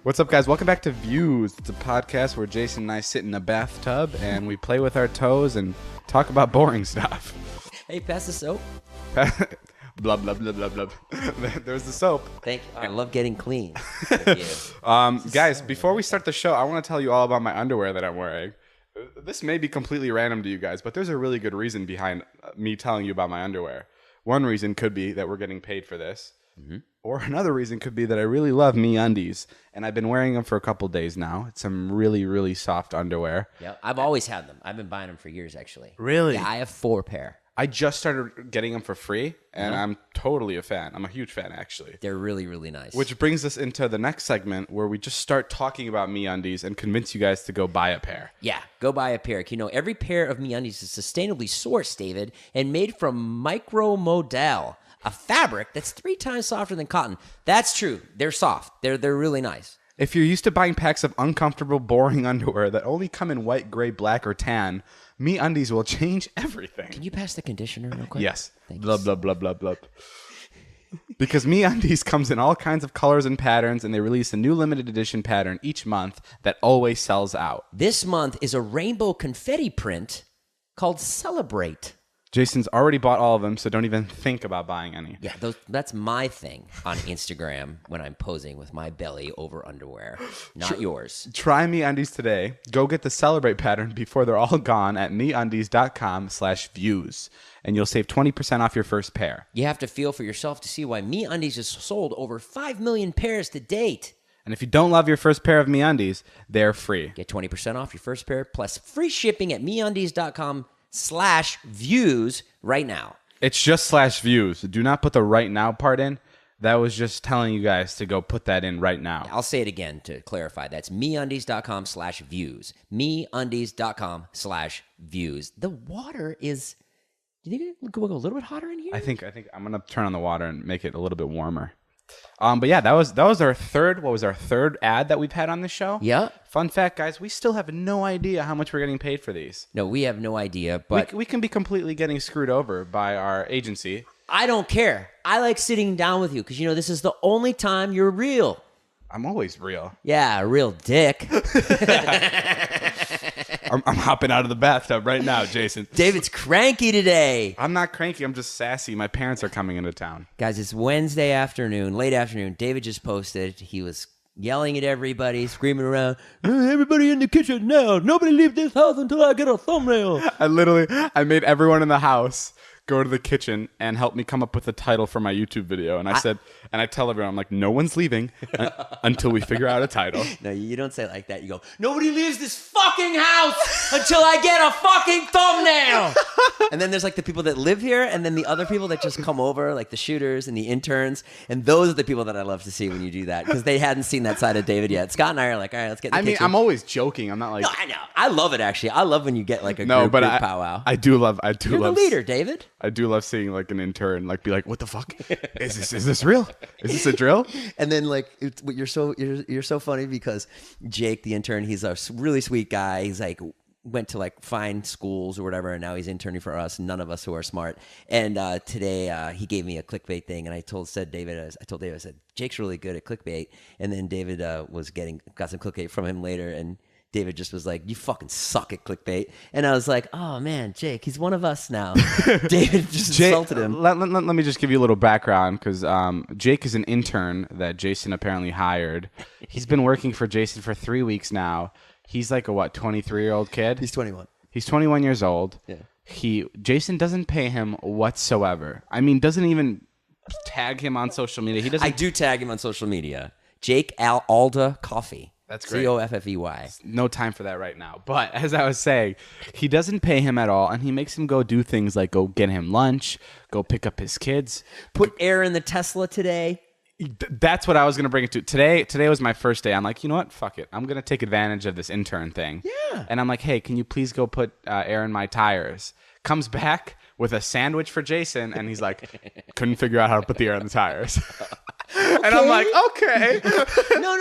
What's up, guys? Welcome back to Views. It's a podcast where Jason and I sit in a bathtub and we play with our toes and talk about boring stuff. Hey, pass the soap. Blah, blah, blah, blah, blah. There's the soap. Thank you. I love getting clean. Guys, before we start the show, I want to tell you all about my underwear that I'm wearing. This may be completely random to you guys, but there's a really good reason behind me telling you about my underwear. One reason could be that we're getting paid for this. Mm-hmm. Or another reason could be that I really love MeUndies, and I've been wearing them for a couple days now. It's some really, really soft underwear. Yeah, I've always had them. I've been buying them for years, actually. Really? Yeah, I have 4 pair. I just started getting them for free, and I'm totally a fan. I'm a huge fan, actually. They're really, really nice. Which brings us into the next segment where we just start talking about MeUndies and convince you guys to go buy a pair. Yeah, go buy a pair. You know, every pair of MeUndies is sustainably sourced, David, and made from micromodal, a fabric that's 3 times softer than cotton. That's true. They're soft. They're really nice. If you're used to buying packs of uncomfortable, boring underwear that only come in white, gray, black, or tan, MeUndies will change everything. Can you pass the conditioner real quick? Yes. Thank Blah, blah, blah, blah, blah. Because MeUndies comes in all kinds of colors and patterns, and they release a new limited edition pattern each month that always sells out. This month is a rainbow confetti print called Celebrate. Jason's already bought all of them, so don't even think about buying any. Yeah, that's my thing on Instagram when I'm posing with my belly over underwear, not yours. Try MeUndies today. Go get the Celebrate pattern before they're all gone at MeUndies.com/views, and you'll save 20% off your first pair. You have to feel for yourself to see why MeUndies has sold over 5 million pairs to date. And if you don't love your first pair of MeUndies, they're free. Get 20% off your first pair plus free shipping at MeUndies.com/views right now. It's just /views. Do not put the right now part in. That was just telling you guys to go put that in right now. I'll say it again to clarify. That's MeUndies.com/views. MeUndies.com/views. The water is... Do you think it will go a little bit hotter in here? I think I'm gonna turn on the water and make it a little bit warmer. But yeah, that was our third. What was our third ad that we've had on the show? Yeah. Fun fact, guys, we still have no idea how much we're getting paid for these. No, we have no idea, but we can be completely getting screwed over by our agency. I don't care. I like sitting down with you because, this is the only time you're real. I'm always real. Yeah, a real dick. I'm hopping out of the bathtub right now, Jason. David's cranky today. I'm not cranky. I'm just sassy. My parents are coming into town. Guys, it's Wednesday afternoon, late afternoon. David just posted. He was yelling at everybody, screaming around, everybody in the kitchen now. Nobody leave this house until I get a thumbnail. I made everyone in the house go to the kitchen and help me come up with a title for my YouTube video. And I tell everyone, I'm like, no one's leaving until we figure out a title. No, you don't say it like that. You go, nobody leaves this fucking house until I get a fucking thumbnail. And then there's like the people that live here and then the other people that just come over, like the shooters and the interns. And those are the people that I love to see when you do that because they hadn't seen that side of David yet. Scott and I are like, all right, let's get in the kitchen. I'm always joking. I'm not like... No, I know. I love it, actually. I love when you get like a group powwow. You're the leader, David. I do love seeing like an intern like be like, "What the fuck is this? Is this real? Is this a drill?" And then like you're so funny because Jake, the intern, he's a really sweet guy. He's like went to like fine schools or whatever, and now he's interning for us. None of us who are smart. And today he gave me a clickbait thing, and I told David, I said, Jake's really good at clickbait. And then David got some clickbait from him later, and David just was like, you fucking suck at clickbait. And I was like, oh, man, Jake, he's one of us now. David just insulted him. Let me just give you a little background because Jake is an intern that Jason apparently hired. He's been working for Jason for 3 weeks now. He's like a, 23-year-old kid? He's 21. He's 21 years old. Yeah. Jason doesn't pay him whatsoever. I mean, doesn't even tag him on social media. I do tag him on social media. Jake Alda Coffee. That's great. Coffey. No time for that right now. But as I was saying, he doesn't pay him at all, and he makes him go do things like go get him lunch, go pick up his kids. Put air in the Tesla today. That's what I was going to bring it to. Today was my first day. I'm like, you know what? Fuck it. I'm going to take advantage of this intern thing. Yeah. And I'm like, hey, can you please go put air in my tires? Comes back with a sandwich for Jason, and he's like, couldn't figure out how to put the air in the tires. And I'm like, okay. No.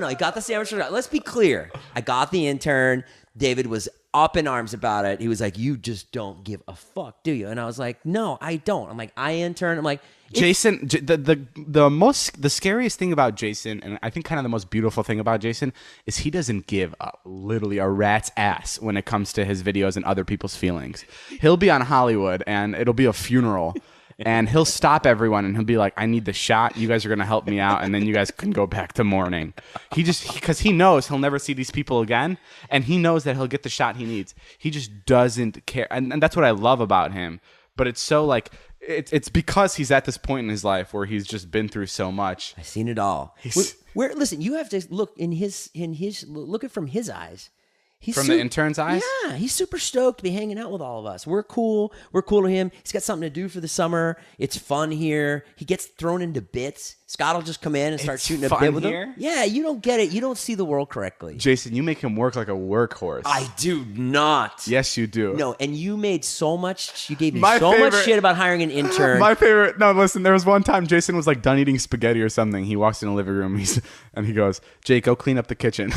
I got the sandwich. Let's be clear. I got the intern. David was up in arms about it. He was like, "You just don't give a fuck, do you?" And I was like, "No, I don't." I'm like, "I intern." I'm like, Jason, the scariest thing about Jason, and I think kind of the most beautiful thing about Jason, is he doesn't give literally a rat's ass when it comes to his videos and other people's feelings. He'll be on Hollywood and it'll be a funeral. And he'll stop everyone and he'll be like, "I need the shot. You guys are going to help me out. And then you guys can go back to mourning." Because he knows he'll never see these people again. And he knows that he'll get the shot he needs. He just doesn't care. And that's what I love about him. But it's so like, it's because he's at this point in his life where he's just been through so much. I've seen it all. Listen, you have to look look at it from his eyes. From the intern's eyes? Yeah, he's super stoked to be hanging out with all of us. We're cool. We're cool to him. He's got something to do for the summer. It's fun here. He gets thrown into bits. Scott will just come in and start shooting a bit with him. Yeah, you don't get it. You don't see the world correctly. Jason, you make him work like a workhorse. I do not. Yes, you do. No, and you made so much. You gave me much shit about hiring an intern. My favorite. No, listen. There was one time Jason was like done eating spaghetti or something. He walks in the living room. And he goes, "Jake, go clean up the kitchen."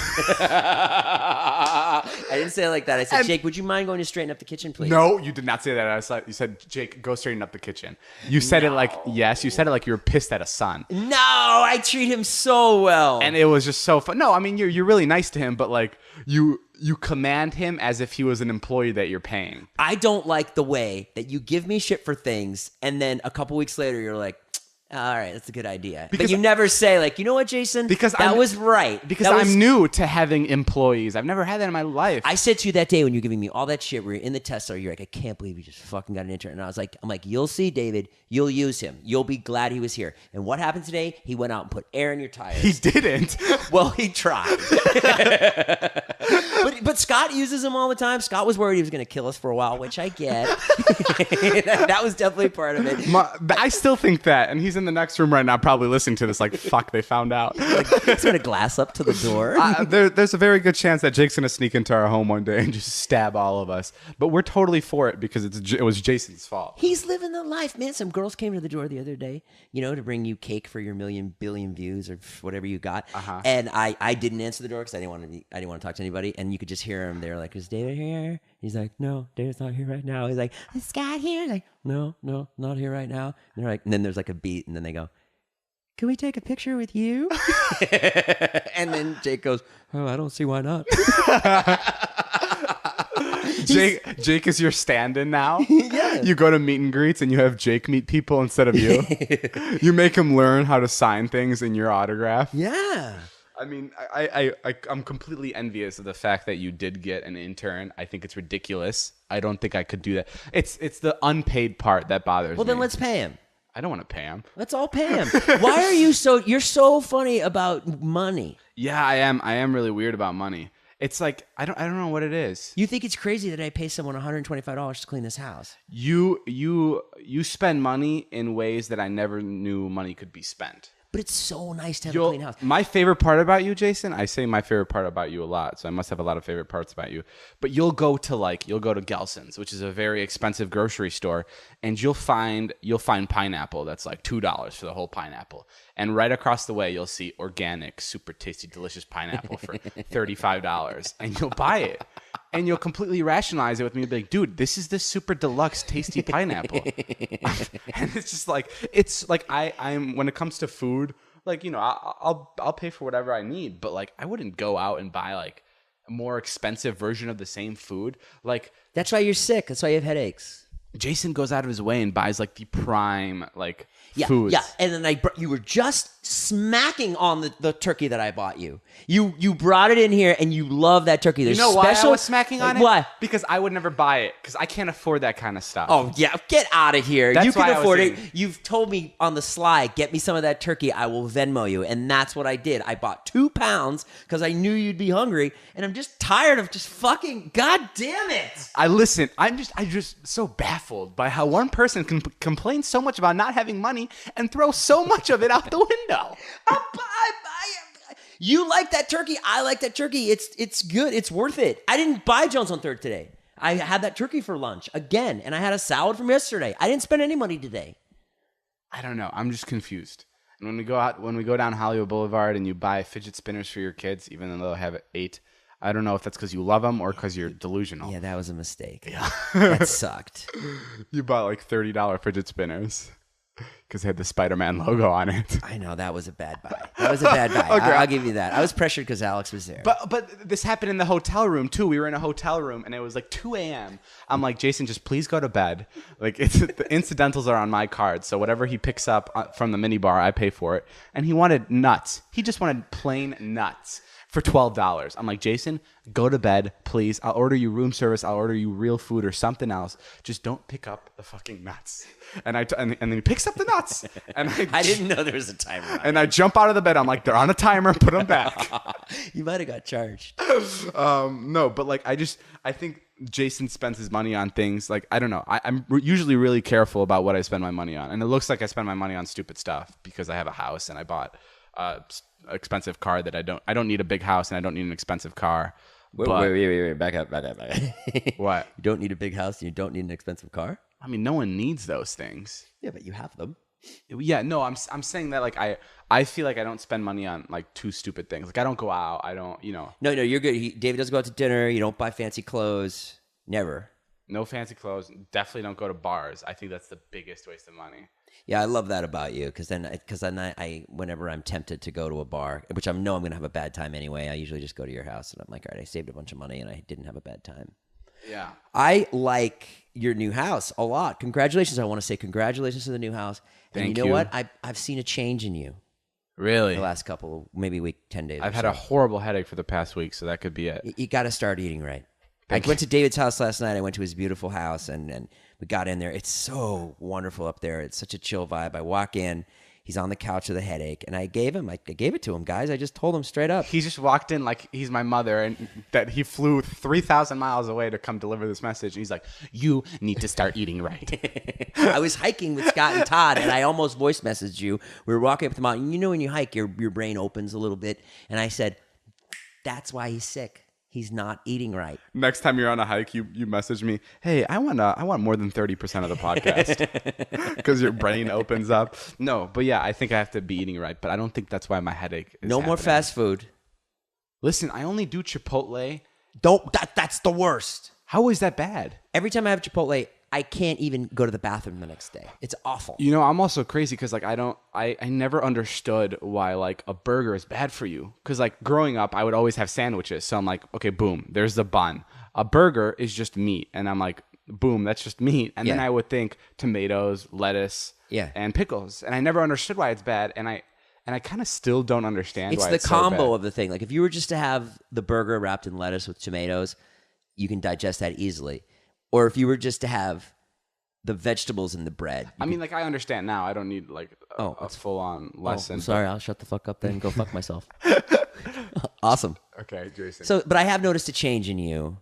I didn't say it like that. I said, "Jake, would you mind going to straighten up the kitchen, please?" No, you did not say that. You said, "Jake, go straighten up the kitchen." You said it like, yes, you said it like you were pissed at a son. No, I treat him so well. And it was just so fun. No, I mean, you're really nice to him, but like you command him as if he was an employee that you're paying. I don't like the way that you give me shit for things and then a couple weeks later you're like, "All right, that's a good idea." But you never say like, "You know what, Jason? That was right." Because I'm new to having employees. I've never had that in my life. I said to you that day when you were giving me all that shit where you're in the Tesla, you're like, "I can't believe you just fucking got an intern." And I'm like, "You'll see, David. You'll use him. You'll be glad he was here." And what happened today? He went out and put air in your tires. He didn't. Well, he tried. But Scott uses him all the time. Scott was worried he was going to kill us for a while, which I get. That was definitely part of it. I still think that, and he's in the next room right now probably listening to this like, fuck, they found out. He's got a glass up to the door. There's a very good chance that Jake's going to sneak into our home one day and just stab all of us. But we're totally for it because it was Jason's fault. He's living the life, man. Some girls came to the door the other day, to bring you cake for your billion views or whatever you got. Uh-huh. And I didn't answer the door because I didn't want to talk to anybody. And you could just hear him. They're like, "Is David here?" He's like, "No, David's not here right now." He's like, "Is Scott here?" He's like, No, not here right now. And they're like, and then there's like a beat, and then they go, "Can we take a picture with you?" And then Jake goes, "Oh, I don't see why not." Jake is your stand-in now? Yeah. You go to meet and greets and you have Jake meet people instead of you? You make him learn how to sign things in your autograph? Yeah. I mean, I'm completely envious of the fact that you did get an intern. I think it's ridiculous. I don't think I could do that. It's the unpaid part that bothers me. Well, then let's pay him. I don't want to pay him. Let's all pay him. Why are you you're so funny about money? Yeah, I am really weird about money. It's like I don't know what it is. You think it's crazy that I pay someone $125 to clean this house? You spend money in ways that I never knew money could be spent. But it's so nice to have a clean house. My favorite part about you, Jason, I say my favorite part about you a lot, so I must have a lot of favorite parts about you. But you'll go to Gelson's, which is a very expensive grocery store, and you'll find pineapple that's like $2 for the whole pineapple. And right across the way, you'll see organic, super tasty, delicious pineapple for $35, and you'll buy it. And you'll completely rationalize it with me and be like, "Dude, this is the super deluxe tasty pineapple." And it's like I'm when it comes to food, like, I'll pay for whatever I need, but like I wouldn't go out and buy like a more expensive version of the same food. Like, that's why you're sick. That's why you have headaches. Jason goes out of his way and buys like the prime foods. Yeah, and then you were just smacking on the turkey that I bought you. You brought it in here and you love that turkey. There's why I was smacking on it? Why? Because I would never buy it because I can't afford that kind of stuff. Oh yeah, get out of here. That's you can why afford it. You've told me on the sly, get me some of that turkey. I will Venmo you, and that's what I did. I bought 2 pounds because I knew you'd be hungry, and I'm just tired of just fucking. God damn it! I'm just so baffled by how one person can complain so much about not having money and throw so much of it out the window. You like that turkey. I like that turkey. It's good. It's worth it. I didn't buy Jones on Third today. I had that turkey for lunch again, and I had a salad from yesterday. I didn't spend any money today. I don't know. I'm just confused. And when we go down Hollywood Boulevard and you buy fidget spinners for your kids, even though they'll have 8, I don't know if that's because you love them or because you're delusional. Yeah, that was a mistake. Yeah. That sucked. You bought like $30 fidget spinners because they had the Spider-Man logo on it. I know, that was a bad buy. That was a bad buy. Okay. I'll give you that. I was pressured because Alex was there. But this happened in the hotel room too. We were in a hotel room and it was like 2 a.m. I'm like, Jason, just please go to bed. Like the incidentals are on my card, so whatever he picks up from the minibar, I pay for it. And he wanted nuts. He just wanted plain nuts for $12. I'm like, Jason, go to bed, please. I'll order you room service. I'll order you real food or something else. Just don't pick up the fucking nuts. And then he picks up the nuts. And I didn't know there was a timer on and I jump out of the bed. I'm like, they're on a timer. Put them back. You might have got charged. No, but like I think Jason spends his money on things like, I don't know. I'm usually really careful about what I spend my money on, and it looks like I spend my money on stupid stuff because I have a house and I bought expensive car that I don't need a big house and I don't need an expensive car. Wait. Back up. What? You don't need a big house and you don't need an expensive car? I mean, no one needs those things. Yeah, but you have them. Yeah, no, I'm saying that like I feel like I don't spend money on like too stupid things. Like I don't go out. I don't, No, you're good. David doesn't go out to dinner. You don't buy fancy clothes. Never. No fancy clothes. Definitely don't go to bars. I think that's the biggest waste of money. Yeah, I love that about you because then I whenever I'm tempted to go to a bar, which I know I'm going to have a bad time anyway, I usually just go to your house and I'm like, all right, I saved a bunch of money and I didn't have a bad time. Yeah. I like your new house a lot. Congratulations. I want to say congratulations to the new house. And Thank you know you. what? I've seen a change in you Really? the last couple, maybe week, 10 days. I've had a horrible headache for the past week, so that could be it. You got to start eating right. Thank I went to David's house last night. I went to his beautiful house and we got in there. It's so wonderful up there. It's such a chill vibe. I walk in. He's on the couch with a headache, and I gave it to him, guys. I just told him straight up. He just walked in like he's my mother, and that he flew 3,000 miles away to come deliver this message. And he's like, "You need to start eating right." I was hiking with Scott and Todd, and I almost voice messaged you. We were walking up the mountain. You know, when you hike, your brain opens a little bit, and I said, "That's why he's sick. He's not eating right." Next time you're on a hike, you message me, "Hey, I want more than 30% of the podcast," because your brain opens up. No, but yeah, I think I have to be eating right, but I don't think that's why my headache is No more happening. fast food. Listen, I only do Chipotle. That's the worst. How is that bad? Every time I have Chipotle, I can't even go to the bathroom the next day. It's awful. You know, I'm also crazy because like I never understood why like a burger is bad for you. Because like growing up, I would always have sandwiches. So I'm like, okay, boom, there's the bun. A burger is just meat, and I'm like, boom, that's just meat. And then Yeah. I would think tomatoes, lettuce, Yeah. and pickles, and I never understood why it's bad. And I kind of still don't understand It's why the it's combo so bad. of the thing. Like if you were just to have the burger wrapped in lettuce with tomatoes, you can digest that easily. Or if you were just to have the vegetables in the bread. I mean, like I understand now. I don't need like a full on lesson. I'm sorry, I'll shut the fuck up then and go fuck myself. Awesome. Okay, Jason. So, but I have noticed a change in you,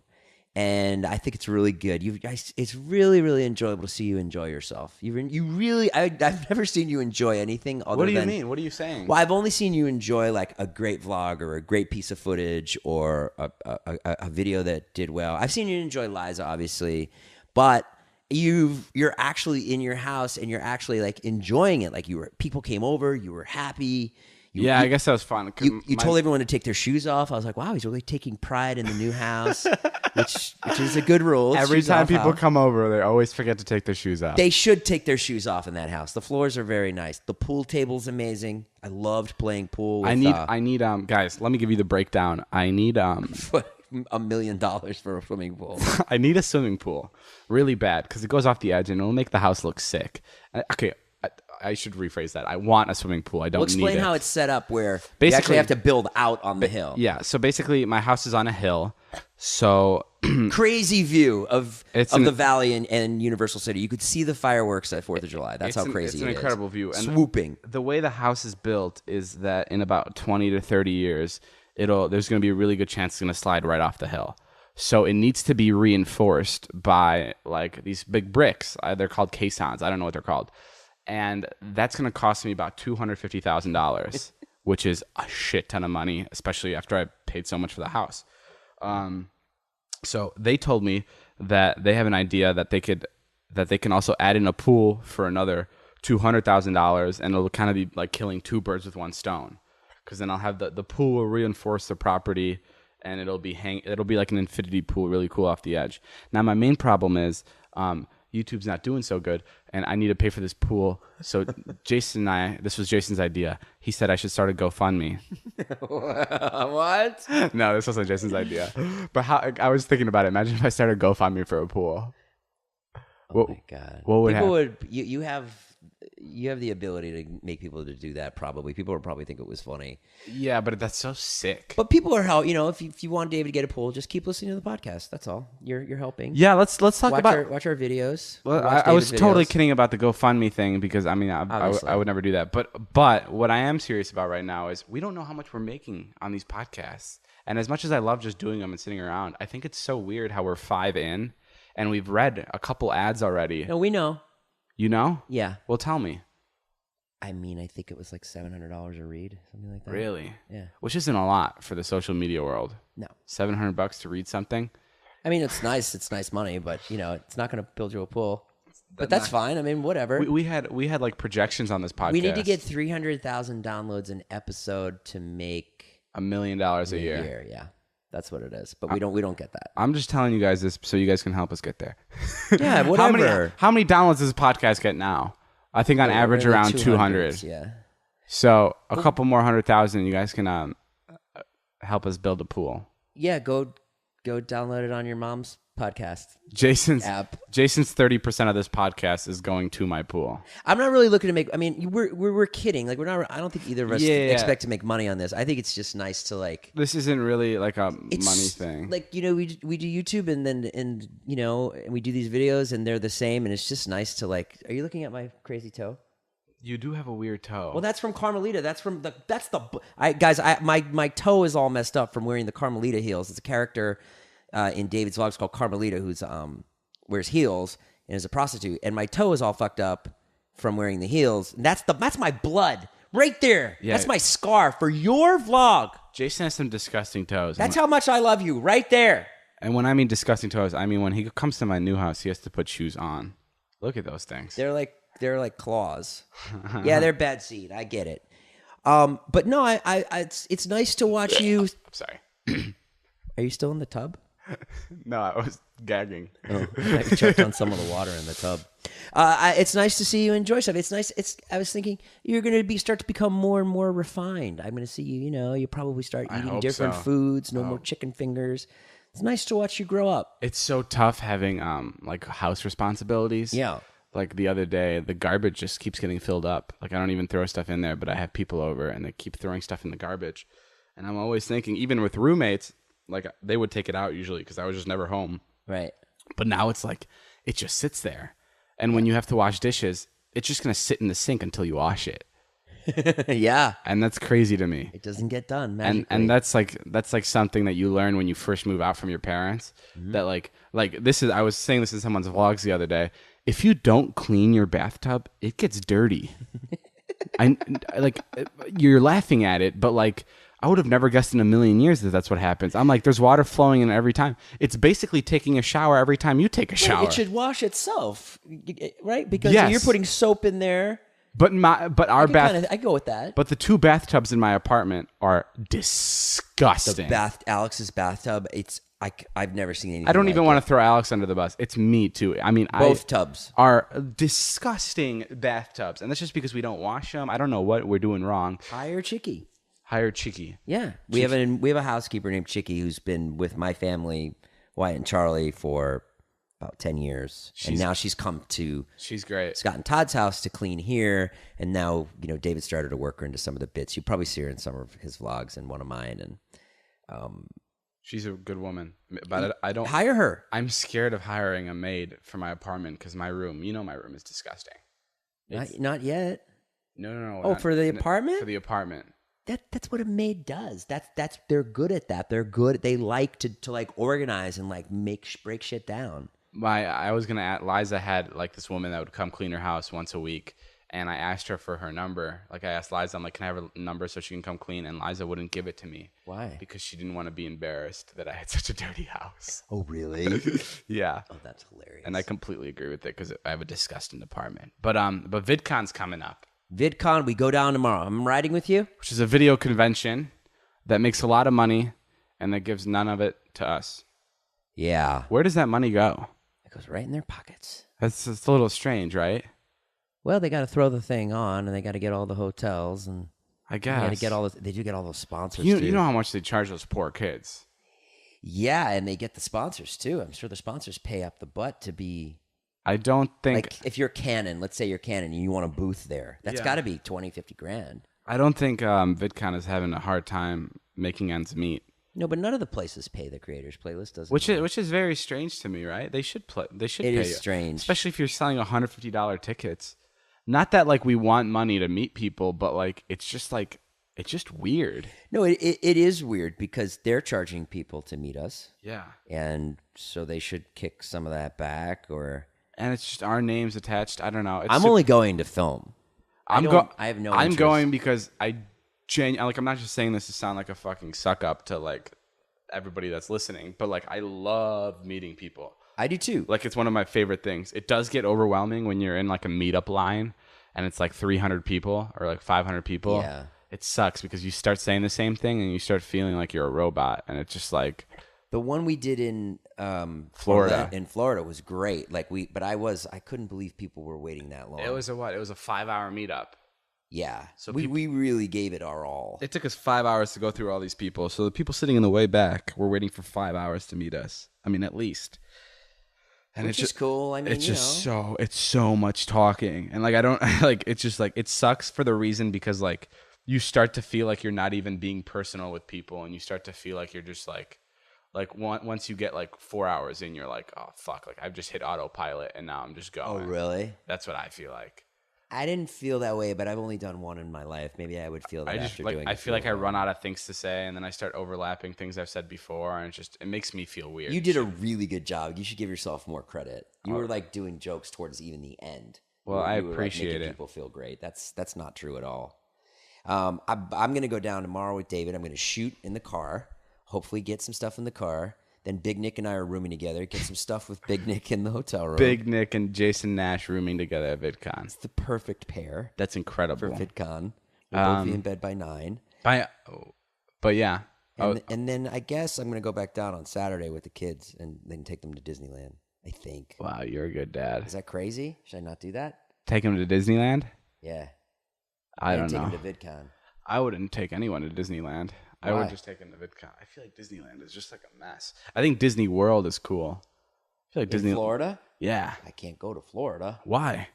and I think it's really good. You guys, it's really, really enjoyable to see you enjoy yourself. You really, I've never seen you enjoy anything other than. What do you mean? What are you saying? Well, I've only seen you enjoy like a great vlog or a great piece of footage or a video that did well. I've seen you enjoy Liza, obviously, but you're actually in your house and you're actually like enjoying it. Like people came over, you were happy. I guess that was fun. You told everyone to take their shoes off. I was like, wow, he's really taking pride in the new house, which is a good rule. Every Shoes time off people house. come over, they always forget to take their shoes off. They should take their shoes off in that house. The floors are very nice. The pool table's amazing. I loved playing pool. With, I need guys, let me give you the breakdown. I need $1 million for a swimming pool. I need a swimming pool really bad because it goes off the edge and it'll make the house look sick. Okay, I should rephrase that. I want a swimming pool. I don't need it. Explain how it's set up where you Basically- actually have to build out on the hill. Yeah, so basically my house is on a hill. So Crazy view of It's the valley and Universal City. You could see the fireworks at 4th of July. That's how crazy it's an it is. incredible view. And Swooping. the way the house is built is that in about 20 to 30 years, there's going to be a really good chance it's going to slide right off the hill. So it needs to be reinforced by like these big bricks. They're called caissons. I don't know what they're called. And that's going to cost me about $250,000, which is a shit ton of money, especially after I paid so much for the house. So they told me that they have an idea that they can also add in a pool for another $200,000, and it'll kind of be like killing two birds with one stone. Because then I'll have the pool will reinforce the property, and it'll be like an infinity pool, really cool off the edge. Now my main problem is YouTube's not doing so good, and I need to pay for this pool. So Jason and I, this was Jason's idea. He said I should start a GoFundMe. What? No, this wasn't Jason's idea. But I was thinking about it. Imagine if I started GoFundMe for a pool. Oh my God! What would people happen? You have the ability to make people to do that. Probably people would probably think it was funny. Yeah, but that's so sick. But people are if you want David to get a pool, just keep listening to the podcast. That's all. You're helping. Yeah, let's talk about watch our videos. Well, Watch I was David's totally videos. kidding about the GoFundMe thing because I Obviously. would never do that. But what I am serious about right now is we don't know how much we're making on these podcasts. And as much as I love just doing them and sitting around, I think it's so weird how we're 5 in and we've read a couple ads already. No, we know. You know? Yeah. Well, tell me. I mean, I think it was like $700 a read, something like that. Really? Yeah. Which isn't a lot for the social media world. No. $700 to read something. I mean, it's nice. It's nice money, but it's not going to build you a pool. But that's fine. I mean, whatever. We had like projections on this podcast. We need to get 300,000 downloads an episode to make $1 million a year. Yeah, that's what it is. But we don't get that. I'm just telling you guys this so you guys can help us get there. Yeah, whatever. How many downloads does this podcast get now? I think on average We're in the around 200. 200s, Yeah. So a couple more 100,000, you guys can help us build a pool. Yeah, go download it on your mom's podcast Jason's app. 30% of this podcast is going to my pool. I'm not really looking to make. I mean, we're kidding. Like we're not. I don't think either of us expect to make money on this. I think it's just nice to like. This isn't really like a money thing. Like we do YouTube and we do these videos and they're the same and it's just nice to like. Are you looking at my crazy toe? You do have a weird toe. Well, that's from Carmelita. My toe is all messed up from wearing the Carmelita heels. It's a character in David's vlogs called Carmelita who's wears heels and is a prostitute, and my toe is all fucked up from wearing the heels. And that's my blood right there. Yeah. That's my scar for your vlog. Jason has some disgusting toes. That's how much I love you, right there. And when I mean disgusting toes, I mean when he comes to my new house, he has to put shoes on. Look at those things. They're like claws. Yeah, they're bad seed. I get it. But no, it's nice to watch you. I'm sorry. Are you still in the tub? No, I was gagging. Oh, I choked on some of the water in the tub. It's nice to see you enjoy stuff. It's nice. I was thinking you're going to start to become more and more refined. I'm going to see you. You probably start eating different foods. No more chicken fingers. It's nice to watch you grow up. It's so tough having like house responsibilities. Yeah. Like the other day, the garbage just keeps getting filled up. Like I don't even throw stuff in there, but I have people over and they keep throwing stuff in the garbage. And I'm always thinking, even with roommates, like they would take it out usually because I was just never home. Right. But now it's like it just sits there. And when you have to wash dishes, it's just going to sit in the sink until you wash it. Yeah. And that's crazy to me. It doesn't get done magically. And that's like something that you learn when you first move out from your parents. Mm-hmm. That like this is, I was saying this in someone's vlogs the other day. If you don't clean your bathtub, it gets dirty. You're laughing at it, but like I would have never guessed in a million years that that's what happens. I'm like, there's water flowing in every time. It's basically taking a shower every time you take a shower. It should wash itself, right? Because Yes. you're putting soap in there. But our bath, I go with that. but the 2 bathtubs in my apartment are disgusting. Alex's bathtub. I've never seen anything. I don't like even it. want to throw Alex under the bus. It's me too. I mean, Both tubs are disgusting bathtubs, and that's just because we don't wash them. I don't know what we're doing wrong. Hire Chicky. Hire Chicky. Yeah, we have a housekeeper named Chicky who's been with my family, Wyatt and Charlie, for about 10 years, and now she's come to She's great. Scott and Todd's house to clean here, and now David started to work her into some of the bits. You probably see her in some of his vlogs and one of mine, and She's a good woman, but I don't hire her. I'm scared of hiring a maid for my apartment because my room, my room is disgusting. Not yet. No. Oh, for the apartment? For the apartment. That's what a maid does. That's they're good at that. They're good. They like to like organize and like break shit down. I was gonna ask, Liza had like this woman that would come clean her house once a week, and I asked her for her number. Like I asked Liza, I'm like, can I have her number so she can come clean? And Liza wouldn't give it to me. Why? Because she didn't want to be embarrassed that I had such a dirty house. Oh, really? Yeah. Oh, that's hilarious. And I completely agree with it because I have a disgusting apartment. But VidCon's coming up. VidCon, we go down tomorrow. I'm riding with you. Which is a video convention that makes a lot of money and that gives none of it to us. Yeah. Where does that money go? It goes right in their pockets. It's a little strange, right? Well, they got to throw the thing on, and they got to get all the hotels, and I they got to guess. get all those. They do get all those sponsors. You too. know how much they charge those poor kids. Yeah, and they get the sponsors too. I'm sure the sponsors pay up the butt to be. I don't think. Like if you're Canon, let's say you're Canon, and you want a booth there. That's Yeah. got to be 20, 50 grand. I don't think VidCon is having a hard time making ends meet. No, but none of the places pay the creators playlist, does it? Which is very strange to me, right? They should play. They should. It pay is you. strange. Especially if you're selling $150 tickets. Not that like we want money to meet people, but like it's just weird. No, it is weird because they're charging people to meet us. Yeah. And so they should kick some of that back, or And it's just our names attached. I don't know. It's I'm only going to film. I have no I'm interest. going because I'm not just saying this to sound like a fucking suck up to like everybody that's listening, but like I love meeting people. I do too. Like it's one of my favorite things. It does get overwhelming when you're in like a meetup line and it's like 300 people or like 500 people. Yeah. It sucks because you start saying the same thing and you start feeling like you're a robot, and it's just like The one we did in Florida. In Florida was great. Like I couldn't believe people were waiting that long. It was a 5-hour meetup. Yeah. So So we really gave it our all. It took us 5 hours to go through all these people. So the people sitting in the way back were waiting for 5 hours to meet us. I mean, at least. And Which is cool. I mean, it's just it's so much talking, and like I don't like. It's just like it sucks for the reason because like you start to feel like you're not even being personal with people, and you start to feel like you're just like once you get like 4 hours in, you're like, oh fuck, like I've just hit autopilot and now I'm just going. Oh, really? That's what I feel like. I didn't feel that way, but I've only done one in my life. Maybe I would feel that after doing it. I feel like I run out of things to say, and then I start overlapping things I've said before, and it makes me feel weird. You did a really good job. You should give yourself more credit. You were like doing jokes towards even the end. Well, I You were, like, appreciate making it. People feel great. That's not true at all. I'm going to go down tomorrow with David. I'm going to shoot in the car. Hopefully, get some stuff in the car. Then Big Nick and I are rooming together. Get some stuff with Big Nick in the hotel room. Big Nick and Jason Nash rooming together at VidCon. It's the perfect pair That's incredible. for VidCon. We'll both be in bed by 9. But yeah. And then I guess I'm going to go back down on Saturday with the kids and then take them to Disneyland, I think. Wow, you're a good dad. Is that crazy? Should I not do that? Take him to Disneyland? Yeah. I don't take know. them to VidCon. I wouldn't take anyone to Disneyland. I Why? would just take him to VidCon. I feel like Disneyland is just like a mess. I think Disney World is cool. I feel like In Disney. Florida? Yeah. I can't go to Florida. Why?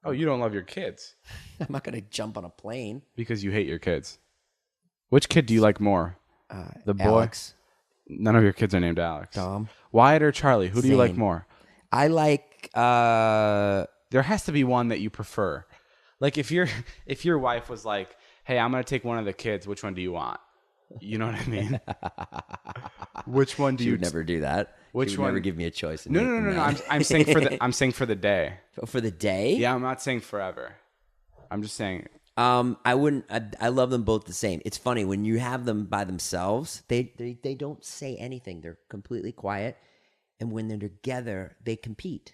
Oh, you don't love your kids I'm not going to jump on a plane. because you hate your kids. Which kid do you like more? The boy. Alex, None of your kids are named Alex. Dom. Wyatt or Charlie? Who do you like Zane. more? I like There has to be one that you prefer. Like if your wife was like, "Hey, I'm gonna take one of the kids. Which one do you want?" You know what I mean? Which one do she you? would never do that. Which she would one? never give me a choice. No. I'm saying for the day. For the day? Yeah, I'm not saying forever. I'm just saying. I wouldn't. I love them both the same. It's funny when you have them by themselves. They don't say anything. They're completely quiet, and when they're together, they compete.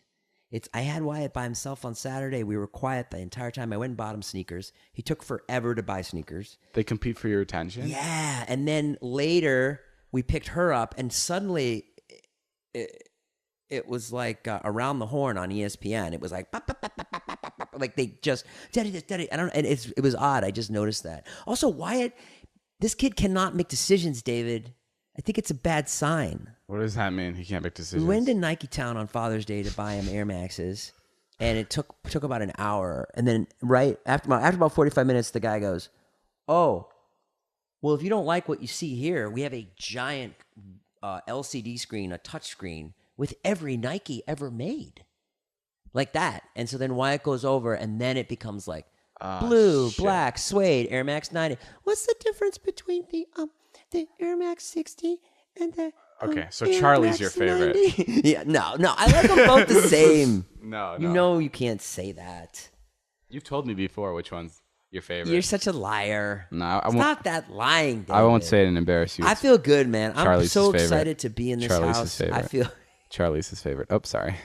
I had Wyatt by himself on Saturday. We were quiet the entire time. I went and bought him sneakers. He took forever to buy sneakers. They compete for your attention. Yeah, and then later we picked her up, and suddenly it was like Around the Horn on ESPN. It was like bop, bop, bop, bop, bop, bop, bop, like they just daddy. I don't know, and it was odd. I just noticed that. Also, Wyatt, this kid cannot make decisions, David. I think it's a bad sign. What does that mean? He can't make decisions. We went to Nike Town on Father's Day to buy him Air Maxes, and it took about an hour. And then right after about 45 minutes, the guy goes, "Oh, well, if you don't like what you see here, we have a giant LCD screen, a touch screen with every Nike ever made, like that." And so then Wyatt goes over, and then it becomes like blue, shit. black, suede, Air Max 90. What's the difference between the Air Max 60 and the Okay, so Air Charlie's Max your favorite. 90? Yeah, no, I like them both the same. No. You know you can't say that. You've told me before which one's your favorite. You're such a liar. No, I It's won't. not that lying, David. I won't say it and embarrass you. I feel good, man. I'm Charlie's so his favorite. excited to be in this Charlie's his house. favorite. I feel. Charlie's his favorite. Oh, sorry.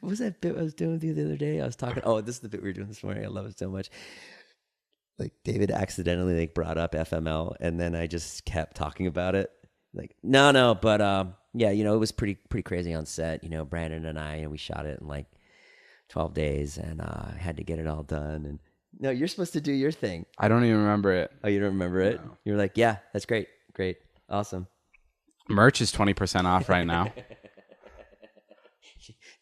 What was that bit I was doing with you the other day? I was talking. Oh, this is the bit we were doing this morning. I love it so much. like David accidentally like brought up FML, and then I just kept talking about it. Like, no, but yeah, you know, it was pretty crazy on set. You know, Brandon and I, we shot it in like 12 days, and I had to get it all done. And no, you're supposed to do your thing. I don't even remember it. Oh, you don't remember it? No. You're like, yeah, that's great, awesome. Merch is 20% off right now.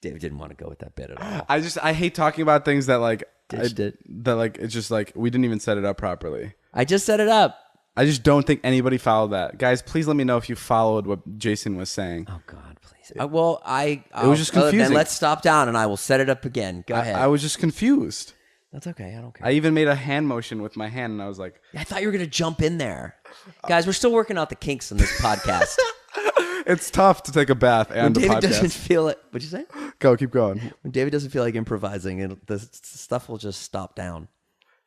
David didn't want to go with that bit at all. I hate talking about things that like Ditched that like it's just like we didn't even set it up properly. I just set it up. I just don't think anybody followed that. Guys, please let me know if you followed what Jason was saying. Oh God, please. It was just confusing. Then let's stop down and I will set it up again. Go ahead. I was just confused. That's okay. I don't care. I even made a hand motion with my hand, and I was like, I thought you were gonna jump in there. Guys, we're still working out the kinks on this podcast. it's tough to take a bath and when a David podcast. doesn't feel it. What'd you say? Keep going. When David doesn't feel like improvising, the stuff will just stop down.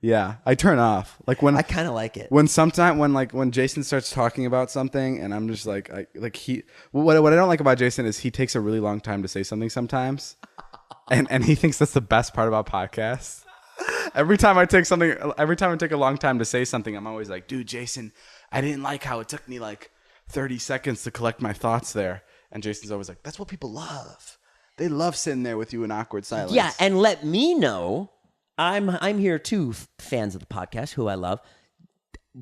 Yeah, I turn off. Like when I kind of like it. When Jason starts talking about something, and I'm just like what I don't like about Jason is he takes a really long time to say something sometimes, and he thinks that's the best part about podcasts. Every time I take a long time to say something, I'm always like, dude, Jason, I didn't like how it took me like 30 seconds to collect my thoughts there. And Jason's always like, that's what people love. They love sitting there with you in awkward silence. Yeah, and let me know. I'm here too, fans of the podcast, who I love.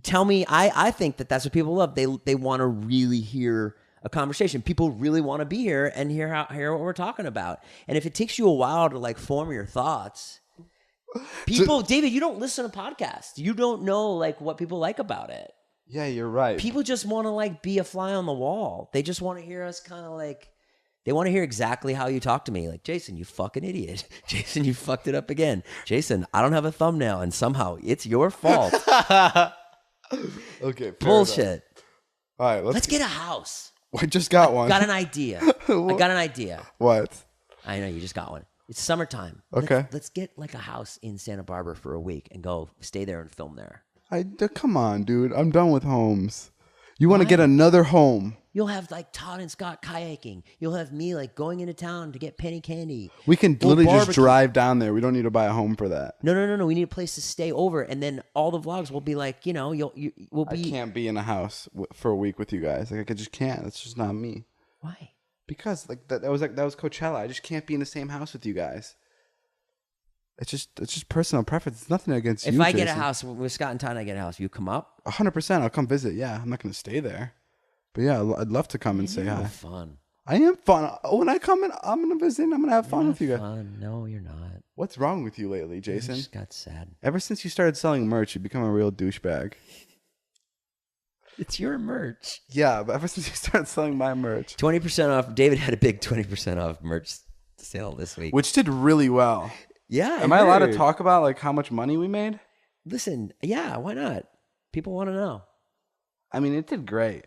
Tell me, I think that's what people love. They want to really hear a conversation. People really want to be here and hear what we're talking about. And if it takes you a while to like form your thoughts, David, you don't listen to podcasts. You don't know like what people like about it. Yeah, you're right. People just want to like be a fly on the wall. They just want to hear us kind of like, they want to hear exactly how you talk to me. Like, Jason, you fucking idiot. Jason, you fucked it up again. Jason, I don't have a thumbnail and somehow it's your fault. Okay. Bullshit. All right, let's get a house. I just got one. Got an idea. I got an idea. What? I know, you just got one. It's summertime. Okay. Let's get like a house in Santa Barbara for a week and go stay there and film there. Come on, dude. I'm done with homes. You want to get another home. You'll have like Todd and Scott kayaking. You'll have me like going into town to get penny candy. We can literally just drive down there. We don't need to buy a home for that. No. We need a place to stay over, and then all the vlogs will be like, we'll be. I can't be in a house for a week with you guys. Like I just can't. That's just not me. Why? Because that was Coachella. I just can't be in the same house with you guys. It's just personal preference. It's nothing against you. If I get a house with Scott and Todd, and I get a house, you come up. 100%. I'll come visit. Yeah, I'm not going to stay there, but yeah, I'd love to come and say hi. Fun. I am fun. When I come in, I'm going to visit. I'm going to have fun with you guys. Fun. No, you're not. What's wrong with you lately, Jason? I just got sad. Ever since you started selling merch, you become a real douchebag. It's your merch. Yeah, but ever since you started selling my merch, 20% off. David had a big 20% off merch sale this week, which did really well. Yeah. Am I allowed to talk about like how much money we made? Listen, yeah, why not? People want to know. I mean, it did great.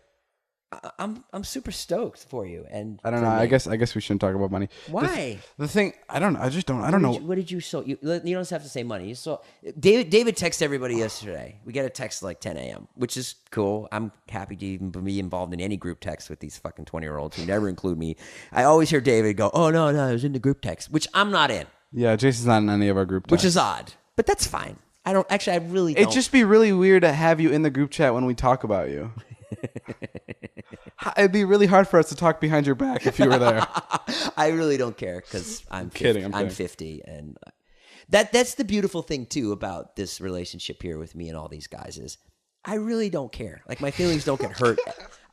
I'm super stoked for you. And I don't know. I guess we shouldn't talk about money. Why? The thing, I don't know. I just don't. I don't know. What did you sell? You don't have to say money. You saw David texted everybody yesterday. We get a text at like 10 a.m., which is cool. I'm happy to even be involved in any group text with these fucking 20-year-olds who never include me. I always hear David go, "Oh no, I was in the group text," which I'm not in. Yeah, Jason's not in any of our group texts. Which is odd, but that's fine. I really don't. It'd just be really weird to have you in the group chat when we talk about you. It'd be really hard for us to talk behind your back if you were there. I really don't care because I'm kidding. I'm 50, and that's the beautiful thing too about this relationship here with me and all these guys is I really don't care. Like my feelings don't get hurt.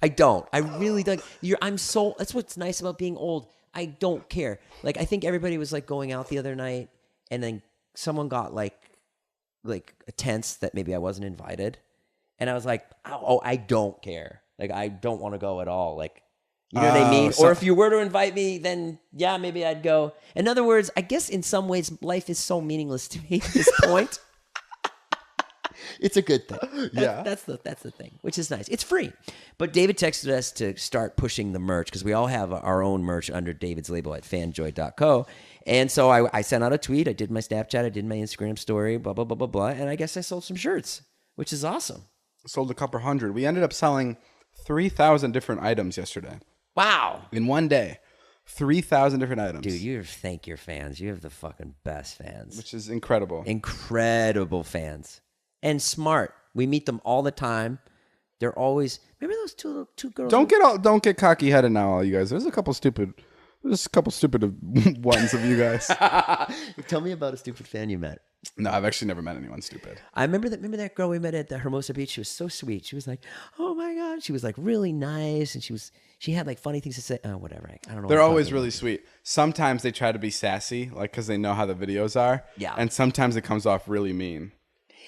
I don't. I really don't. That's what's nice about being old. I don't care. Like I think everybody was like going out the other night, and then someone got like a tense that maybe I wasn't invited, and I was like, oh, I don't care. Like I don't want to go at all. Like you know what I mean? Or if you were to invite me, then yeah, maybe I'd go. In other words, I guess in some ways life is so meaningless to me at this point. It's a good thing. Yeah. That's the thing, which is nice. It's free. But David texted us to start pushing the merch because we all have our own merch under David's label at fanjoy.co. And so I sent out a tweet. I did my Snapchat. I did my Instagram story, blah, blah, blah, blah, blah. And I guess I sold some shirts, which is awesome. Sold a couple hundred. We ended up selling 3,000 different items yesterday. Wow. In one day. 3,000 different items. Dude, you thank your fans. You have the fucking best fans. Which is incredible. Incredible fans. and smart. We meet them all the time. They're always remember those two girls. Don't get cocky headed now, all you guys. There's a couple stupid ones of you guys. Tell me about a stupid fan you met. No, I've actually never met anyone stupid. I remember that girl we met at the Hermosa Beach. She was so sweet. She was like, "Oh my god," she was like really nice, and she had like funny things to say. Oh, whatever. I don't know. They're always really sweet. Sometimes they try to be sassy, like because they know how the videos are. Yeah. And sometimes it comes off really mean,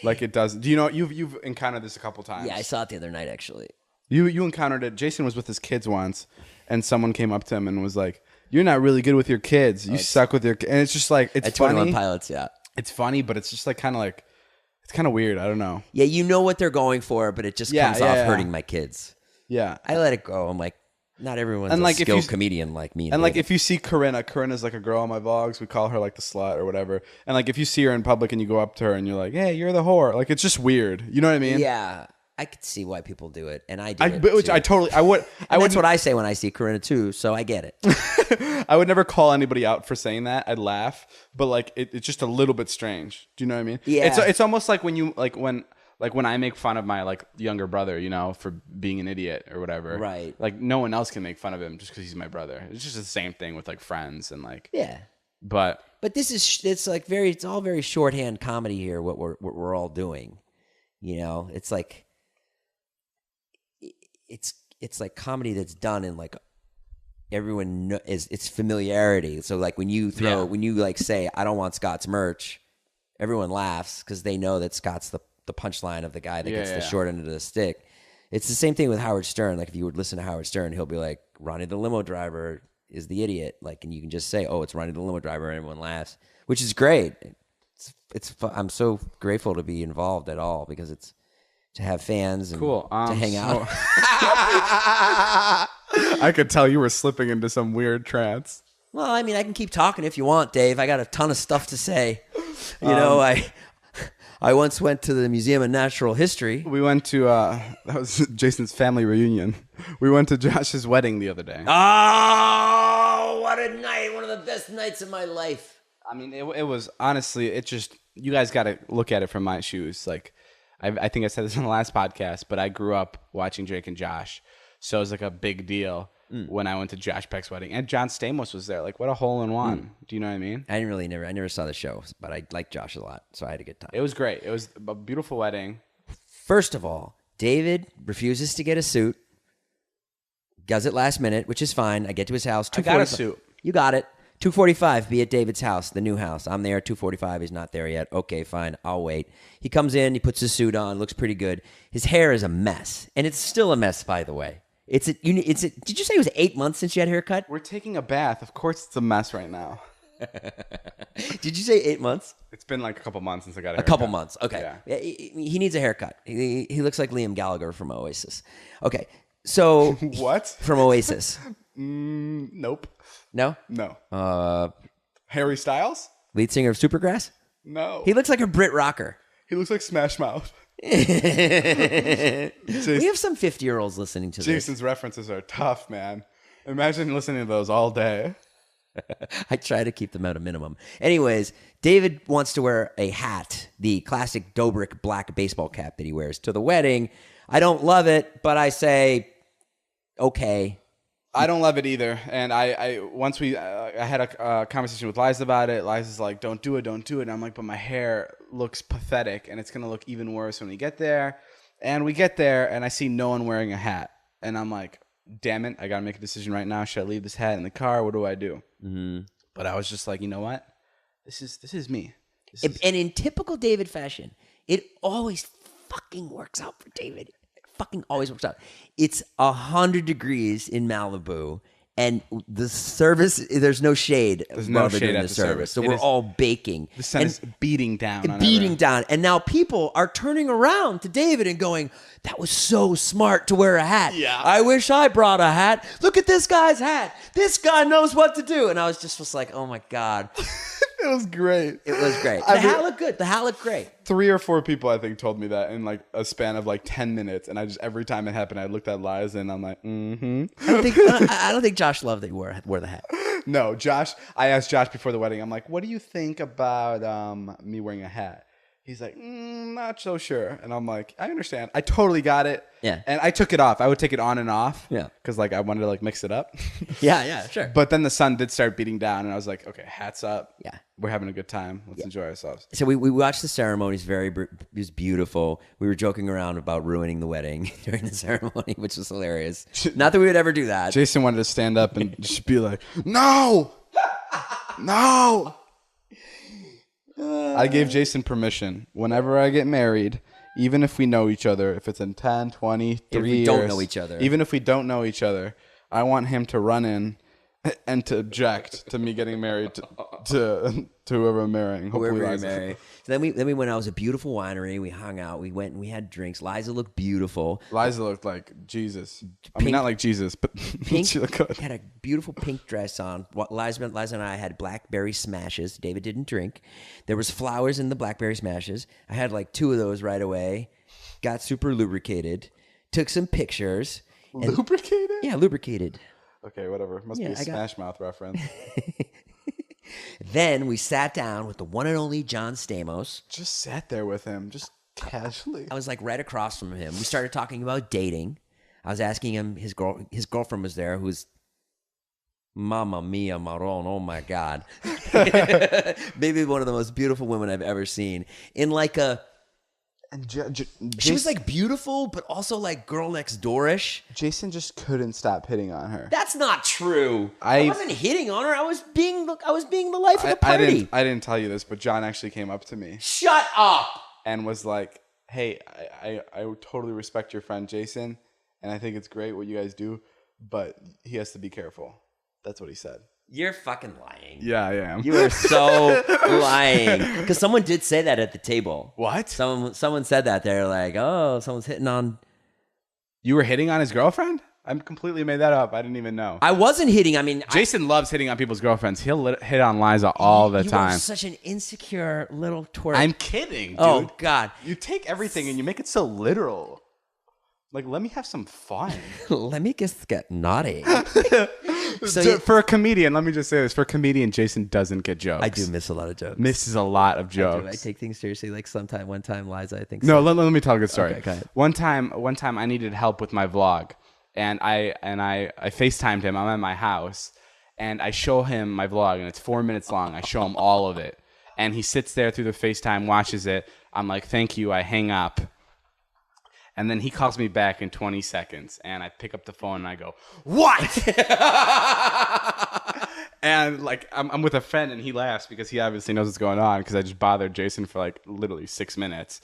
like it does. Do you know you've encountered this a couple times? Yeah, I saw it the other night actually. You encountered it. Jason was with his kids once, and someone came up to him and was like, "You're not really good with your kids. You suck with your." And it's just like it's At funny. 21 Pilots, yeah. It's funny, but it's just like it's kind of weird. I don't know. Yeah, you know what they're going for, but it just comes off hurting my kids. Yeah, I let it go. I'm like, not everyone's and a like skilled comedian like me. And like if you see Corinna's like a girl on my vlogs. We call her like the slut or whatever. And like if you see her in public and you go up to her and you're like, "Hey, you're the whore," like it's just weird. You know what I mean? Yeah. I could see why people do it, and I do it. Which too. I totally, I would. That's what I say when I see Corinna too. So I get it. I would never call anybody out for saying that. I'd laugh, but like it's just a little bit strange. Do you know what I mean? Yeah. It's almost like when you when I make fun of my like younger brother, you know, for being an idiot or whatever. Right. Like no one else can make fun of him just because he's my brother. It's just the same thing with like friends and like. Yeah. But this is it's all very shorthand comedy here. What we're all doing, you know, it's like. It's like comedy that's done in like everyone it's familiarity. So like when you like say I don't want Scott's merch, everyone laughs because they know that Scott's the punchline of the guy that gets the short end of the stick. It's the same thing with Howard Stern. Like if you would listen to Howard Stern, he'll be like Ronnie the limo driver is the idiot. Like and you can just say oh it's Ronnie the limo driver and everyone laughs, which is great. I'm so grateful to be involved at all because it's. To have fans and cool. To hang out. I could tell you were slipping into some weird trance. Well, I mean, I can keep talking if you want, Dave. I got a ton of stuff to say. You know, I once went to the Museum of Natural History. We went to that was Jason's family reunion. We went to Josh's wedding the other day. Oh, what a night! One of the best nights of my life. I mean, it was honestly, it just you guys got to look at it from my shoes, like. I think I said this in the last podcast, but I grew up watching Jake and Josh. So it was like a big deal when I went to Josh Peck's wedding. And John Stamos was there. Like, what a hole-in-one. Do you know what I mean? I never saw the show, but I like Josh a lot, so I had a good time. It was great. It was a beautiful wedding. First of all, David refuses to get a suit. Does it last minute, which is fine. I get to his house. I got a suit. You got it. 2:45, be at David's house, the new house. I'm there at 2:45. He's not there yet. Okay, fine. I'll wait. He comes in. He puts his suit on. Looks pretty good. His hair is a mess, and it's still a mess, by the way. Did you say it was 8 months since you had a haircut? We're taking a bath. Of course, it's a mess right now. Did you say 8 months? It's been like a couple months since I got a haircut. A couple months. Okay. Yeah. He needs a haircut. He looks like Liam Gallagher from Oasis. Okay. So what? From Oasis? Nope. No. Harry Styles? Lead singer of Supergrass? No. He looks like a Brit rocker. He looks like Smash Mouth. We have some 50-year-olds listening to this. Jason's references are tough, man. Imagine listening to those all day. I try to keep them at a minimum. Anyways, David wants to wear a hat, the classic Dobrik black baseball cap that he wears to the wedding. I don't love it, but I say, okay. I don't love it either. And I had a conversation with Liza about it. Liza's like, don't do it. And I'm like, but my hair looks pathetic, and it's going to look even worse when we get there. And we get there, and I see no one wearing a hat. And I'm like, damn it, I got to make a decision right now. Should I leave this hat in the car? What do I do? Mm-hmm. But I was just like, you know what? This is me. And in typical David fashion, it always fucking works out for David. Fucking always works out. It's 100 degrees in Malibu, and the service, there's no shade. There's no shade at the service. So we're all baking. The sun is beating down. And now people are turning around to David and going, that was so smart to wear a hat. Yeah. I wish I brought a hat. Look at this guy's hat. This guy knows what to do. And I was like, oh my God. It was great. It was great. The hat looked good. The hat looked great. 3 or 4 people, I think, told me that in like a span of like 10 minutes. And I just, every time it happened, I looked at Liza and I'm like, mm-hmm. I don't think Josh loved that you wore the hat. No, Josh, I asked Josh before the wedding, I'm like, what do you think about me wearing a hat? He's like, not so sure. And I'm like, I understand. I totally got it. Yeah. And I took it off. I would take it on and off. Yeah. Because like I wanted to like mix it up. Yeah, sure. But then the sun did start beating down, and I was like, okay, hats up. Yeah. We're having a good time. Let's enjoy ourselves. So we watched the ceremony. It was beautiful. We were joking around about ruining the wedding during the ceremony, which was hilarious. Not that we would ever do that. Jason wanted to stand up and just be like, no, no. I gave Jason permission. Whenever I get married, even if we know each other, if it's in 10, 20, 3 years. don't know each other. Even if we don't know each other, I want him to run in and to object to me getting married to whoever I'm marrying. Hopefully Whoever we Liza. marry. So then we went out. It was a beautiful winery. We hung out. We went and we had drinks. Liza looked beautiful. Liza looked like Jesus. I mean, not like Jesus, but Pink, she looked good. had a beautiful pink dress on. Liza and I had blackberry smashes. David didn't drink. There was flowers in the blackberry smashes. I had like 2 of those right away. Got super lubricated. Took some pictures. Lubricated? Yeah, lubricated. Okay, whatever. Must be a Smash Mouth reference. Then we sat down with the one and only John Stamos. Just sat there with him, just casually. I was like right across from him. We started talking about dating. I was asking him, his girlfriend was there, who's Mamma Mia Maron. Oh my God. Maybe one of the most beautiful women I've ever seen. In like a, And she was like beautiful, but also like girl next door-ish. Jason just couldn't stop hitting on her. That's not true. I wasn't hitting on her. I was being the life of the party. I didn't tell you this, but John actually came up to me Shut up. and was like, "Hey, I totally respect your friend Jason, and I think it's great what you guys do, but he has to be careful." That's what he said. You're fucking lying. Yeah, I am. You are so lying. Because someone did say that at the table. What? Someone said that. They're like, oh, someone's hitting on. You were hitting on his girlfriend? I completely made that up. I didn't even know. I wasn't hitting. I mean, Jason loves hitting on people's girlfriends. He'll hit on Liza all the you time. are such an insecure little twerp. I'm kidding, dude. Oh, God. You take everything and you make it so literal. Like, let me have some fun. Let me just get naughty. For a comedian, let me just say this. For a comedian, Jason doesn't get jokes. I do miss a lot of jokes. Misses a lot of jokes. I take things seriously. Like one time, Liza, I think. No, let me tell a good story. Okay, go ahead. One time I needed help with my vlog, and I FaceTimed him. I'm at my house, and I show him my vlog, and it's 4 minutes long. I show him all of it, and he sits there through the FaceTime, watches it. I'm like, thank you. I hang up. And then he calls me back in 20 seconds, and I pick up the phone and I go, "What?" And like I'm with a friend, and he laughs because he obviously knows what's going on because I just bothered Jason for like literally 6 minutes.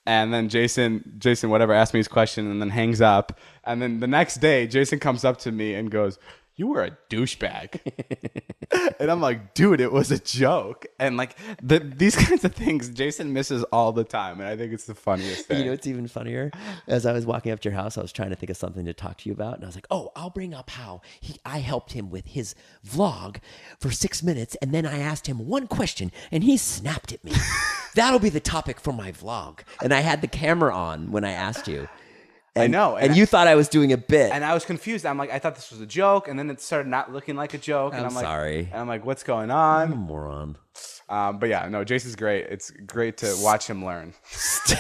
And then Jason whatever asked me his question and then hangs up. And then the next day, Jason comes up to me and goes, "You were a douchebag." And I'm like, dude, it was a joke. And like these kinds of things Jason misses all the time, and I think it's the funniest thing. You know what's even funnier? As I was walking up to your house, I was trying to think of something to talk to you about, and I was like, oh, I'll bring up how I helped him with his vlog for 6 minutes, and then I asked him one question, and he snapped at me. That'll be the topic for my vlog. And I had the camera on when I asked you. And, I know. And you thought I was doing a bit. And I was confused. I'm like, I thought this was a joke, and then it started not looking like a joke. And I'm like, sorry. And I'm like, what's going I'm a on? moron. But yeah, no, Jason's great. It's great to watch him learn.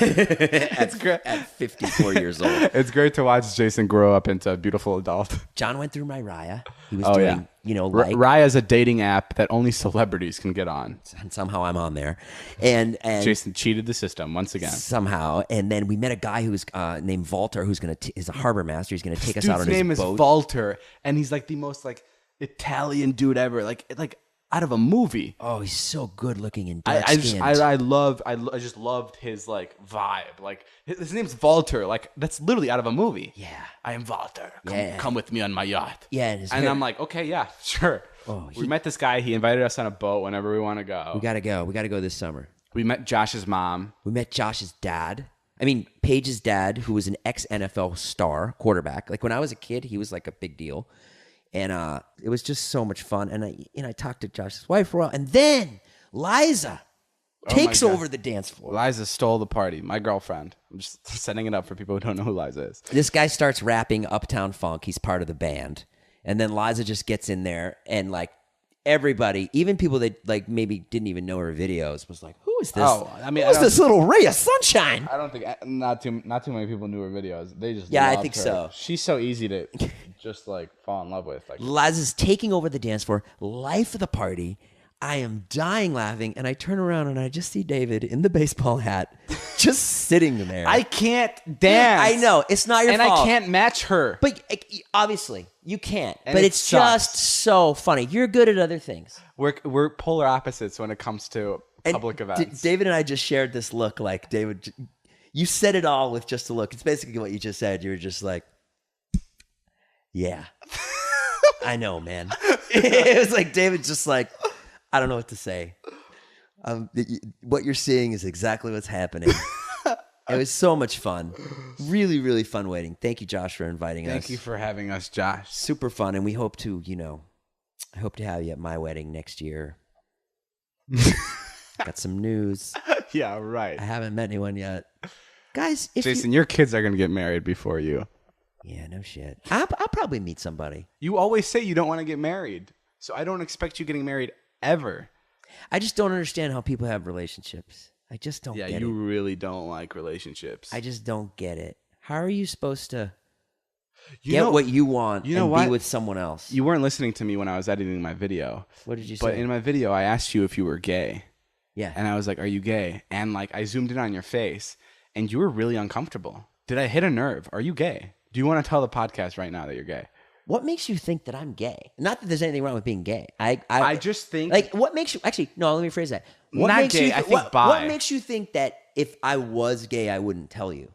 At 54 years old. It's great to watch Jason grow up into a beautiful adult. John went through my Raya. He was Yeah. doing, like... Raya's a dating app that only celebrities can get on. And somehow I'm on there. And Jason cheated the system once again. somehow. And then we met a guy who's named Walter, who's is a harbor master. He's going to take us out on Dude's his name is boat. Walter, and he's like the most like Italian dude ever. Like out of a movie. Oh, he's so good looking and I dark-skinned. just loved his like vibe. Like his name's Walter. Like that's literally out of a movie. Yeah. I am Walter. Yeah. Come with me on my yacht. Yeah, And I'm like, okay, yeah, sure. We met this guy. He invited us on a boat whenever we want to go. we got to go. We got to go this summer. We met Josh's mom. We met Josh's dad. I mean, Paige's dad, who was an ex-NFL star quarterback. Like when I was a kid, he was like a big deal. And it was just so much fun. And I talked to Josh's wife for a while. And then Liza takes God. over the dance floor. Liza stole the party. My girlfriend. I'm just setting it up for people who don't know who Liza is. This guy starts rapping Uptown Funk. He's part of the band. And then Liza just gets in there and like everybody, even people that like maybe didn't even know her videos, was like, "Who is this? Oh, I mean, who's this little ray of sunshine?" I don't think not too many people knew her videos. They just Yeah, I loved think her. so. She's so easy to just like fall in love with. Like Laz is taking over the dance floor, life of the party. I am dying laughing, and I turn around and I just see David in the baseball hat, just sitting there. I can't dance. I know it's not your and fault, I can't match her. But obviously you can't. And but it it's sucks. just so funny. You're good at other things. We're polar opposites when it comes to public events. David and I just shared this look. Like David, you said it all with just a look. It's basically what you just said. You were just like, "Yeah, I know, man." It was like David just like, I don't know what to say. What you're seeing is exactly what's happening. It was so much fun. Really, really fun waiting. Thank you, Josh, for inviting us. Thank you for having us, Josh. Super fun. And we hope to, I hope to have you at my wedding next year. Got some news. Yeah, right. I haven't met anyone yet. Guys, if Jason, your kids are going to get married before you. Yeah, no shit. I'll probably meet somebody. You always say you don't want to get married. So I don't expect you getting married ever. I just don't understand how people have relationships. I just don't get it. Yeah, you really don't like relationships. I just don't get it. How are you supposed to You get know- what you want you know and what? be with someone else? You weren't listening to me when I was editing my video. What did you say? But in my video, I asked you if you were gay. Yeah. And I was like, are you gay? And like, I zoomed in on your face and you were really uncomfortable. Did I hit a nerve? Are you gay? Do you want to tell the podcast right now that you're gay? What makes you think that I'm gay? Not that there's anything wrong with being gay. I just think... Like, what makes you... Actually, no, let me phrase that. What Not makes gay, you I think bi. What makes you think that if I was gay, I wouldn't tell you?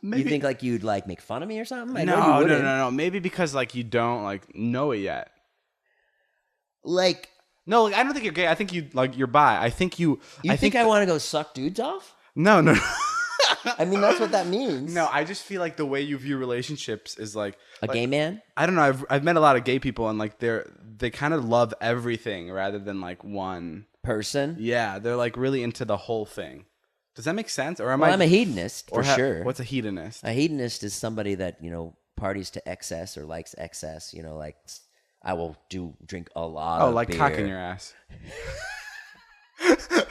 Maybe... You think like you'd like make fun of me or something? I know No, you wouldn't. no. Maybe because like you don't like know it yet. Like... No, like, I don't think you're gay. I think you like you're bi. I think you... You think I want to go suck dudes off? No. I mean, that's what that means. No, I just feel like the way you view relationships is like A gay man? I don't know. I've met a lot of gay people and like they kind of love everything rather than like one Person? Yeah, they're like really into the whole thing. Does that make sense? Or am Well, I? I'm a hedonist, for sure. What's a hedonist? A hedonist is somebody that, parties to excess or likes excess. Like, I will drink a lot of like beer. cocking your ass.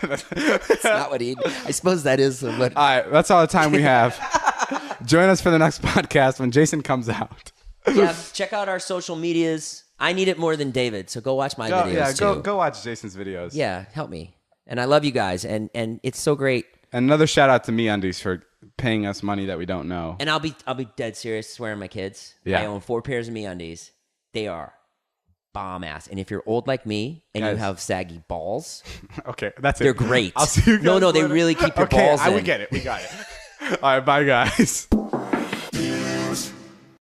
That's not what I suppose that is what... All right, that's all the time we have. Join us for the next podcast when Jason comes out. Yeah, check out our social medias. I need it more than David, so go watch my videos too. Go watch Jason's videos. Yeah, help me. And I love you guys, and it's so great. And another shout out to MeUndies for paying us money that we don't know. And I'll be dead serious, swearing my kids. Yeah. I own 4 pairs of MeUndies. They are bomb ass. And if you're old like me and you Guys. have saggy balls, Okay, that's it. they're great. I'll see you guys No, they later. really keep your okay, balls in. we get it. We got it. All right, bye guys.